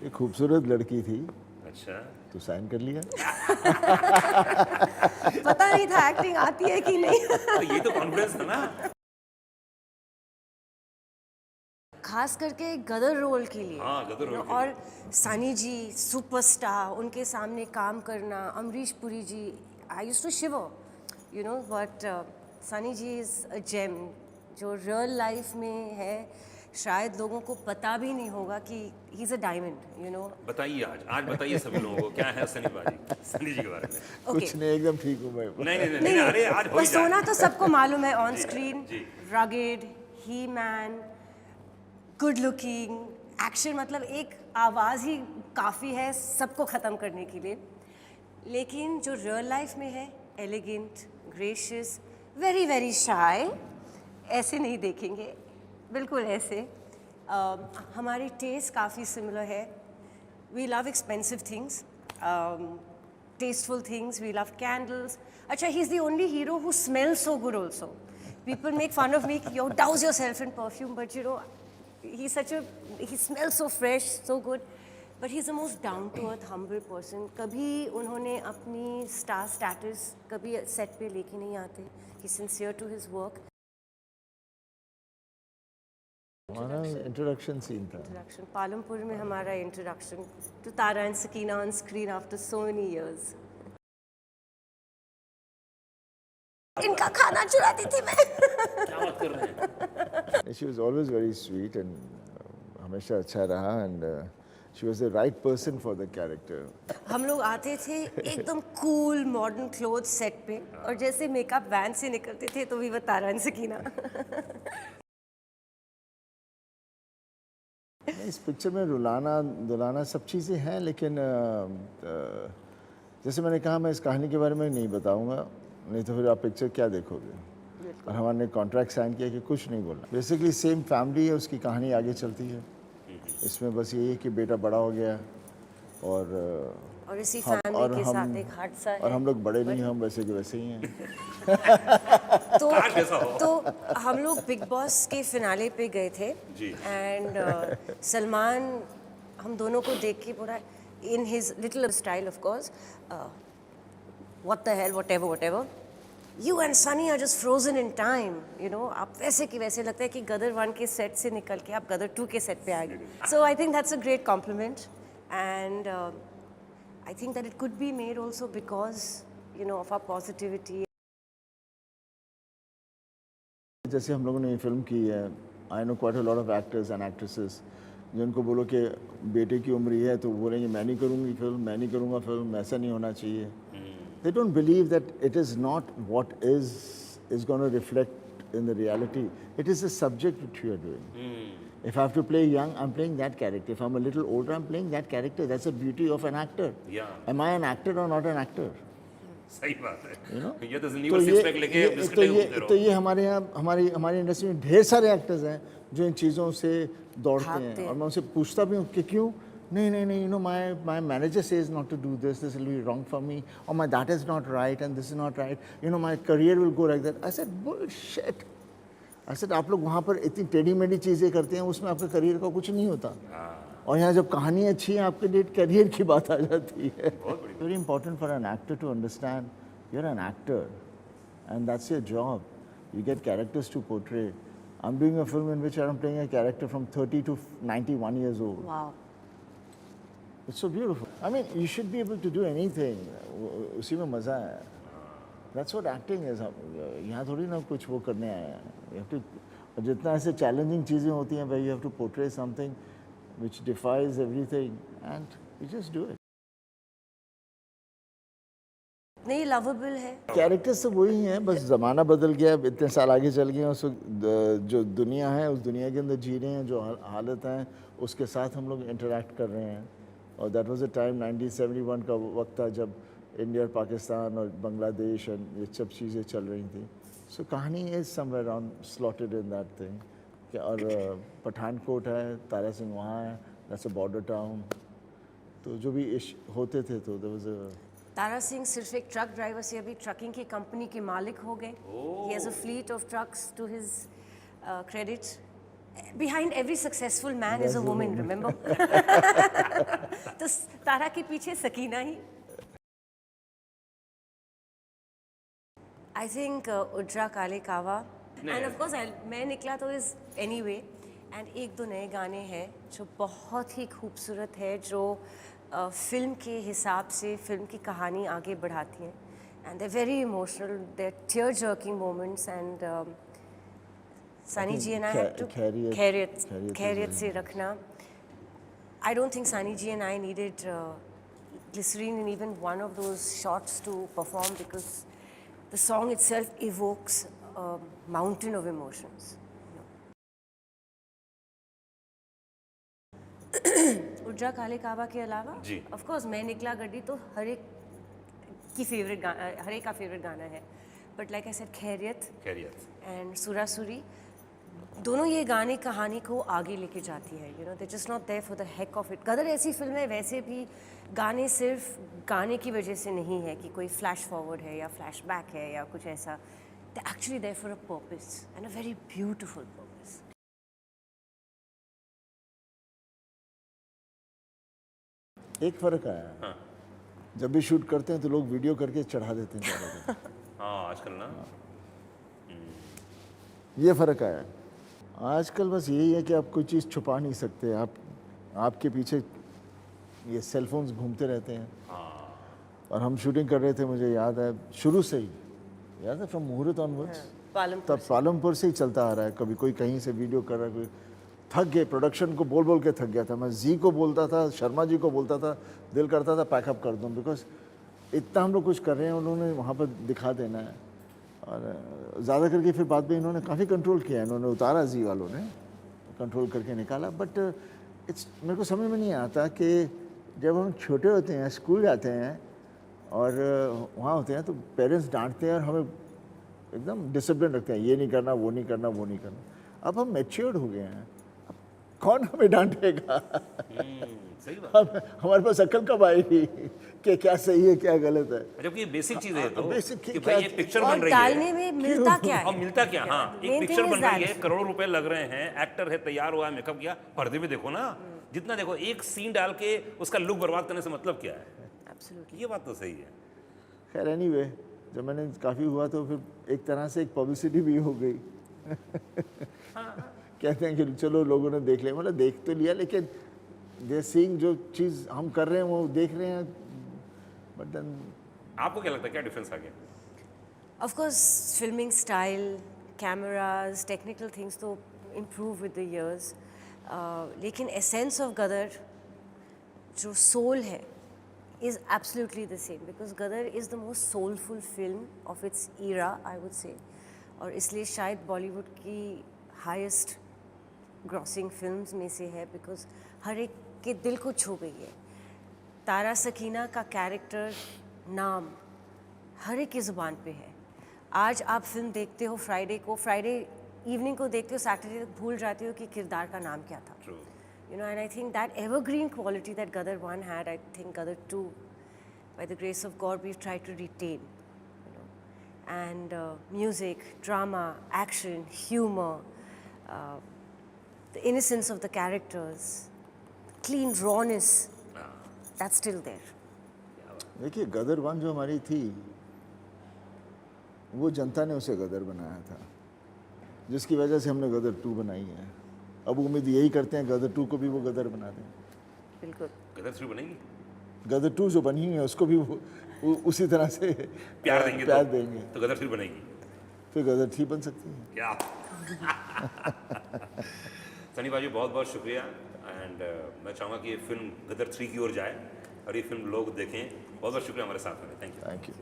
एक खूबसूरत लड़की थी अच्छा, तो साइन कर लिया। पता नहीं था एक्टिंग आती है कि नहीं। तो ये तो कॉन्फिडेंस था ना। खास करके गदर रोल के लिए हाँ, गदर you know, रोल के और सनी जी सुपरस्टार, उनके सामने काम करना, Amrish Puri ji, I used to shiver you know, but Sunny ji is a gem जो रियल लाइफ में है। शायद लोगों को पता भी नहीं होगा कि he is a diamond you know. बताइए आज बताइए सभी लोगों को क्या है सनी जी के बारे में। ओके, कुछ नहीं, एकदम ठीक हूँ मैं। नहीं नहीं नहीं, नहीं नहीं अरे आज हो ही पर्सोना जाए। तो सबको मालूम है ऑन जी, स्क्रीन, जी। Rugged, he man, good looking, action, मतलब एक आवाज़ ही काफ़ी है सबको ख़त्म करने के लिए। लेकिन जो रियल लाइफ में है, elegant, gracious, very very shy, ऐसे नहीं देखेंगे, बिल्कुल ऐसे। हमारी टेस्ट काफ़ी सिमिलर है। We love expensive things, tasteful things, we love candles. Acha, he's the only hero who smells so good also. People make fun of me, yo, douse yourself in perfume, but you know, he smells so fresh, so good. But he's the most down-to-earth, humble person. कभी उन्होंने अपनी star status कभी set पे लेके नहीं आते. He's sincere to his work. हमारा introduction scene था। Introduction. पालमपुर में हमारा introduction to Tara and Sakina on screen after so many years. इनका खाना चुराती थी मैं। क्या बात कर रहे हैं। She was always very sweet and हमेशा अच्छा रहा and she was the right person for the character. हम लोग आते थे एकदम कूल मॉडर्न क्लोथ सेट पे, और जैसे मेकअप वैन से निकलते थे तो भी वो तारा एंड सकीना। इस पिक्चर में रुलाना दुलाना सब चीज़ें हैं, लेकिन जैसे मैंने कहा मैं इस कहानी के बारे में नहीं बताऊंगा, नहीं तो फिर आप पिक्चर क्या देखोगे। और हमारे कॉन्ट्रैक्ट साइन किया कि कुछ नहीं बोलना। बेसिकली सेम फैमिली है, उसकी कहानी आगे चलती है। इसमें बस ये है कि बेटा बड़ा हो गया और इसी हम फैमिली के साथ एक हादसा है। और हम लोग बड़े नहीं, हम वैसे के वैसे ही हैं। तो काश ऐसा हो। तो हम लोग बिग बॉस के फिनाले पे गए थे जी। एंड सलमान हम दोनों को देख के पूरा in his little style of course, what the hell whatever you and Sunny are just frozen in time you know. आप वैसे कि वैसे लगता है कि गदर 1 के सेट से निकल के आप गदर 2 के सेट पे आ गए। So I think that's a great compliment and I think that it could be made also because, you know, of our positivity. जैसे हम लोगों ने ये फिल्म की है, I know quite a lot of actors and actresses जिनको बोलो कि बेटे की उम्र है तो बोलेंगे मैं नहीं करूँगी फिल्म, मैं नहीं करूँगा फिल्म, ऐसा नहीं होना चाहिए। They don't believe that it is not what is gonna reflect in the reality, it is the subject which you are doing. If I have to play young, I'm playing that character. If I'm a little older, I'm playing that character. That's the beauty of an actor. Yeah. Am I an actor or not an actor? सही बात है। You know? ये तो new six pack लेके biscuit घूमते तो रहो। ये हमारे यहाँ हमारी इंडस्ट्री में ढेर सारे एक्टर्स हैं जो इन चीज़ों से दौड़ते भागते हैं, और हैं। मैं उनसे पूछता भी हूँ कि क्यों। नहीं, you know, my manager says not to do this will be wrong for me, or my that is not right and this is not right, you know, my career will go like that. I said bullshit. ऐसे आप लोग वहाँ पर इतनी टेढ़ी मेढ़ी चीज़ें करते हैं, उसमें आपके करियर का कुछ नहीं होता। और यहाँ जब कहानी अच्छी है आपके लिए करियर की बात आ जाती है। Very important for an actor to understand you are an actor and that's your job. You get characters to portray. I am doing a film in which I am playing a character from 30 to 91 years old. Wow. It's so beautiful. I mean, you should be able to do anything. उसी में मज़ा है। That's what acting is. यहाँ थोड़ी ना कुछ वो करने आए हैं। You have to, और जितना ऐसे चैलेंजिंग चीज़ें होती हैं भाई, you have to portray something which defies everything and you just do it. नहीं लवेबल है। कैरेक्टर्स तो वही हैं, बस ज़माना बदल गया, इतने साल आगे चल गए हैं, उस जो दुनिया है उस दुनिया के अंदर जी रहे हैं, जो हालत हैं उसके साथ हम लोग इंटरेक्ट कर रहे हैं। और दैट वाज अ टाइम 1971 का वक्त था जब इंडिया और पाकिस्तान और बांग्लादेश और ये सब चीज़ें चल रही थी। सो कहानी is somewhere on slotted in that thing. और पठानकोट है, तारा सिंह वहाँ है, दैट्स अ बॉर्डर टाउन। तो जो भी होते थे तो there was a Tara Singh सिर्फ एक ट्रक ड्राइवर से अभी ट्रकिंग की कंपनी के मालिक हो गए। He has a fleet of trucks to his credit behind every successful man is a woman, remember? तो तारा के पीछे सकीना ही। आई थिंक उज्रा काले कावा, एंड ऑफ कोर्स मैं निकला तो इज एनीवे, एंड एक दो नए गाने हैं जो बहुत ही खूबसूरत है, जो फिल्म के हिसाब से फिल्म की कहानी आगे बढ़ाती हैं, and they very emotional, they tear jerking moments, and Sani ji and I had to खैरियत से रखना. I don't think Sani ji and I needed glycerine in even one of those shots to perform, because the song itself evokes a mountain of emotions. उज्रा काले कावा के अलावा जी. of course मैं निकला गड्डी तो हर एक का फेवरेट गाना है, but like I said, खैरियत and सुरासुरी, दोनों ये गाने कहानी को आगे लेके जाती है. You know, they just not there for the heck of it. Gadar ऐसी फिल्म है, वैसे भी गाने सिर्फ गाने की वजह से नहीं है कि कोई फ्लैश फॉरवर्ड है या फ्लैश बैक है या कुछ ऐसा. They actually there for a purpose, and a very beautiful purpose. एक फ़र्क आया. हाँ. जब भी शूट करते हैं तो लोग वीडियो करके चढ़ा देते हैं चारों तरफ. हाँ, आजकल ना ये फ़र्क आया. आजकल बस यही है कि आप कोई चीज़ छुपा नहीं सकते. आपके पीछे ये सेल फोन्स घूमते रहते हैं. और हम शूटिंग कर रहे थे, मुझे याद है शुरू से ही याद है, फ्रॉम मुहूर्त ऑनवर्ड्स, तब पालमपुर से ही चलता आ रहा है. कभी कोई कहीं से वीडियो कर रहा है, कोई थक गए, प्रोडक्शन को बोल बोल के थक गया था. मैं जी को बोलता था, शर्मा जी को बोलता था, दिल करता था पैकअप कर दूँ, बिकॉज इतना हम लोग कुछ कर रहे हैं, उन्होंने वहाँ पर दिखा देना है. और ज़्यादा करके फिर बाद में इन्होंने काफ़ी कंट्रोल किया, इन्होंने उतारा, जी वालों ने कंट्रोल करके निकाला. बट इट्स मेरे को समझ में नहीं आता कि जब हम छोटे होते हैं, स्कूल जाते हैं और वहाँ होते हैं, तो पेरेंट्स डांटते हैं और हमें एकदम डिसिप्लिन रखते हैं, ये नहीं करना, वो नहीं करना, वो नहीं करना. अब हम मैच्योर्ड हो गए हैं, अब कौन हमें डांटेगा? सही बात. हमारे पास अक्ल कब आएगी कि क्या सही है क्या गलत है? जबकि ये बेसिक चीज है, तो बेसिक कि भाई ये पिक्चर बन रही डालने है, में मिलता क्या है? और मिलता क्या? हाँ, एक Main पिक्चर thing बन is रही that. है, करोड़ों रुपए लग रहे हैं, एक्टर है, तैयार हुआ है, मेकअप किया, पर्दे में देखो ना, जितना देखो, एक सीन डाल के उसका लुक बर्बाद करने से मतलब क्या है? Absolutely. ये बात तो सही है. खैर एनीवे, जब मैंने काफ़ी हुआ तो फिर एक तरह से एक पब्लिसिटी भी हो गई. कहते हैं कि चलो लोगों ने देख लिया, मतलब देख तो लिया, लेकिन दे सीइंग जो चीज़ हम कर रहे हैं वो देख रहे हैं. बट देन आपको क्या लगता है, क्या डिफरेंस आ गया? Of course, filming style, cameras, technical things तो improve with the years. लेकिन essence of Gadar, जो soul है, is absolutely the same, because Gadar is the most soulful film of its era, I would say. और इसलिए शायद बॉलीवुड की highest grossing films में से है, because हर एक के दिल को छू गई है. तारा सकीना का कैरेक्टर, नाम हर एक की ज़ुबान पे है. आज आप फिल्म देखते हो फ्राइडे इवनिंग को देखते हो, सैटरडे तक भूल जाते हो कि किरदार का नाम क्या था. True. You know, and I think that evergreen quality that Gadar 1 had, I think Gadar 2, by the grace of God, we've tried to retain. You know, and music, drama, action, humor, the innocence of the characters, clean rawness, that's still there. देखिए, गदर 1 जो हमारी थी, वो जनता ने उसे गदर बनाया था, जिसकी वजह से हमने गदर 2 बनाई है. अब उम्मीद यही करते हैं गदर 2 को भी वो गदर बना दें. बिल्कुल. गदर 3 बनेगी? गदर 2 जो बनी है उसको भी वो उसी तरह से प्यार देंगे, देंगे. तो गदर 3 बनेगी, फिर गदर 3 बन सकती है. क्या? सनी भाई, बहुत बहुत शुक्रिया. एंड मैं चाहूँगा कि ये फिल्म गदर 3 की ओर जाए और ये फिल्म लोग देखें. बहुत बहुत शुक्रिया हमारे साथ में. Thank you.